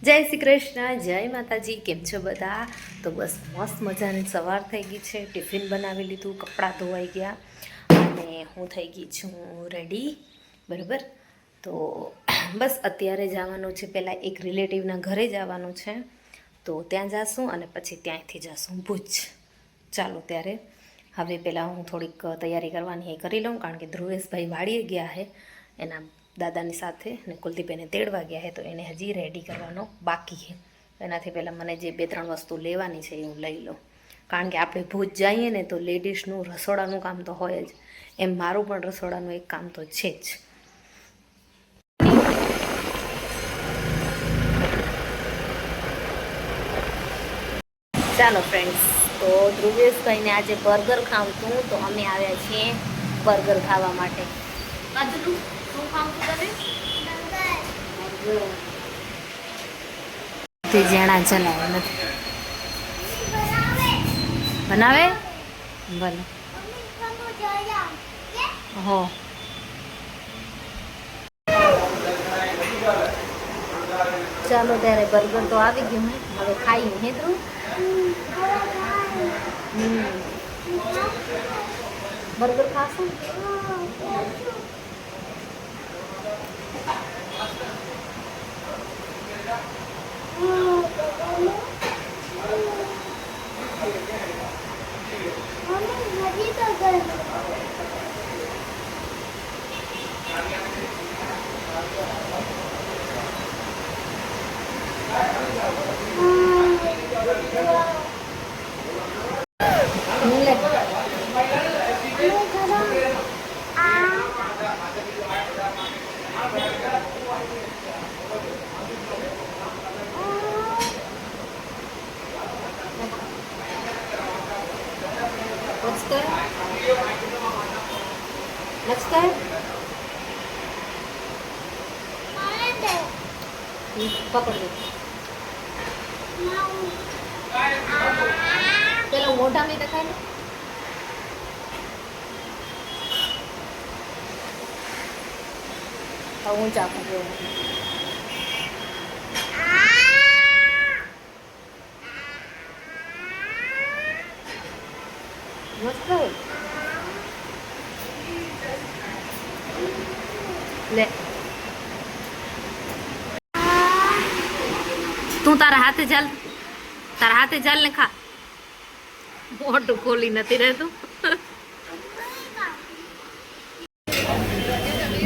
જય શ્રી કૃષ્ણ, જય માતાજી. કેમ છો બધા? તો બસ મસ્ત મજાની સવાર થઈ ગઈ છે. ટિફિન બનાવી લીધું, કપડાં ધોવાઈ ગયા અને હું થઈ ગઈ છું રેડી. બરાબર. તો બસ અત્યારે જવાનું છે, પહેલાં એક રિલેટિવના ઘરે જવાનું છે, તો ત્યાં જાશું અને પછી ત્યાંથી જશું ભુજ. ચાલો ત્યારે હવે પહેલાં હું થોડીક તૈયારી કરવાની એ કરી લઉં, કારણ કે ધ્રુવેશભાઈ વાડીએ ગયા છે એના દાદાની સાથે, ને કુલદીપને તેડવા ગયા છે, તો એને હજી રેડી કરવાનો બાકી છે. એનાથી પહેલાં મને જે 2-3 વસ્તુ લેવાની છે એ હું લઈ લઉં, કારણ કે આપણે ભુજ જઈએ ને તો લેડીઝનું રસોડાનું કામ તો હોય જ, એમ મારું પણ રસોડાનું એક કામ તો છે જ. ચાલો ફ્રેન્ડ્સ, તો ધ્રુવેશભાઈને આજે બર્ગર ખાવું હતું, તો અમે આવ્યા છીએ બર્ગર ખાવા માટે. કાજલું શું ખાવું છું તમે? જેણા ચલાવે નથી બનાવે ભલે હો. ચાલો ત્યારે બર્ગર તો આવી ગયું, હવે ખાઈ હે તું. બર્ગર ખાશું. પકડ પેલા મોઢા મેં દેખાય ને. હું ચાખું મસ્ત લે. તું તારા હાથે ચાલ ને ખા. મોટું ખોલી નથી રહેતું.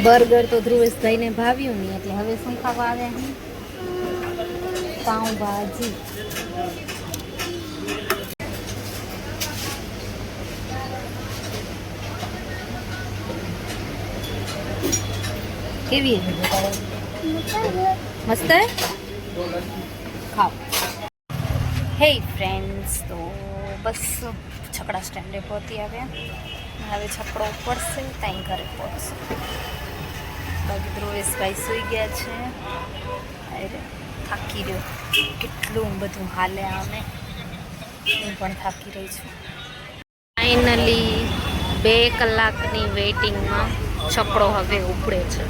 બર્ગર તો ધ્રુવેશભાઈને ભાવ્યું નહીં, એટલે હવે શું ખાવા આવ્યા? પાઉંભાજી. કેવી મસ્ત હે? ખાઓ. હે ફ્રેન્ડ્સ, તો બસ છકડા સ્ટેન્ડે પહોંચી આવ્યા. હવે છકડો પડશે ત્યાં ઘરે પહોંચશે. બાકી ધ્રુવેશભાઈ સૂઈ ગયા છે. અરે થાકી રહ્યો, કેટલું બધું હાલે અમે. હું પણ થાકી રહી છું. ફાઇનલી 2 કલાકની વેઇટિંગમાં છકડો હવે ઉપડે છે.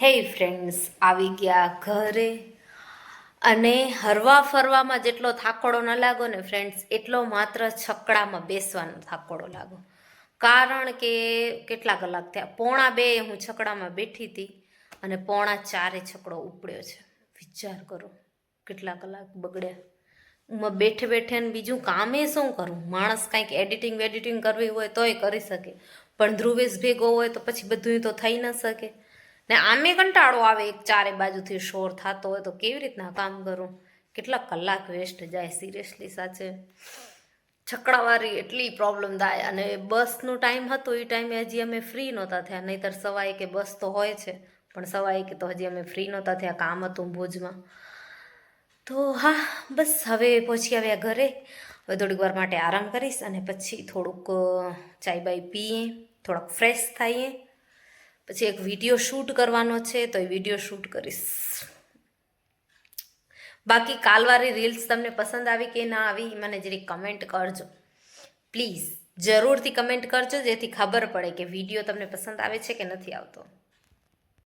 હે ફ્રેન્ડ્સ, આવી ગયા ઘરે. અને હરવા ફરવામાં જેટલો થાકોડો ન લાગો ને ફ્રેન્ડ્સ, એટલો માત્ર છકડામાં બેસવાનો થાકોડો લાગો. કારણ કે કેટલા કલાક થયા, 1:45 હું છકડામાં બેઠી હતી અને 3:45 છકડો ઉપડ્યો છે. વિચાર કરો કેટલા કલાક બગડ્યા. હું બેઠે ને બીજું કામે શું કરું? માણસ કાંઈક એડિટિંગ કરવી હોય તોય કરી શકે, પણ ધ્રુવેશ ભેગો હોય તો પછી બધું તો થઈ ન શકે ને. આમે કંટાળો આવે, એક ચારે બાજુથી શોર થતો હોય તો કેવી રીતના કામ કરું? કેટલા કલાક વેસ્ટ જાય સિરિયસલી, સાચે. છકડાવાળી એટલી પ્રોબ્લેમ થાય. અને બસનો ટાઈમ હતો એ ટાઈમે હજી અમે ફ્રી નહોતા થયા, નહીંતર સવાય કે બસ તો હોય છે, પણ સવાય કે તો હજી અમે ફ્રી નહોતા થયા, કામ હતું ભુજમાં. તો હા, બસ હવે પહોંચી આવ્યા ઘરે. હવે થોડીક વાર માટે આરામ કરીશ અને પછી થોડુંક ચાય બાય પીએ, થોડાક ફ્રેશ થઈએ, પછી એક વિડીયો શૂટ કરવાનો છે તો એ વિડીયો શૂટ કરીશ. બાકી કાલવાળી રીલ્સ તમને પસંદ આવી કે ના આવી મને જરી કમેન્ટ કરજો પ્લીઝ. જરૂરથી કમેન્ટ કરજો જેથી ખબર પડે કે વિડીયો તમને પસંદ આવે છે કે નથી આવતો.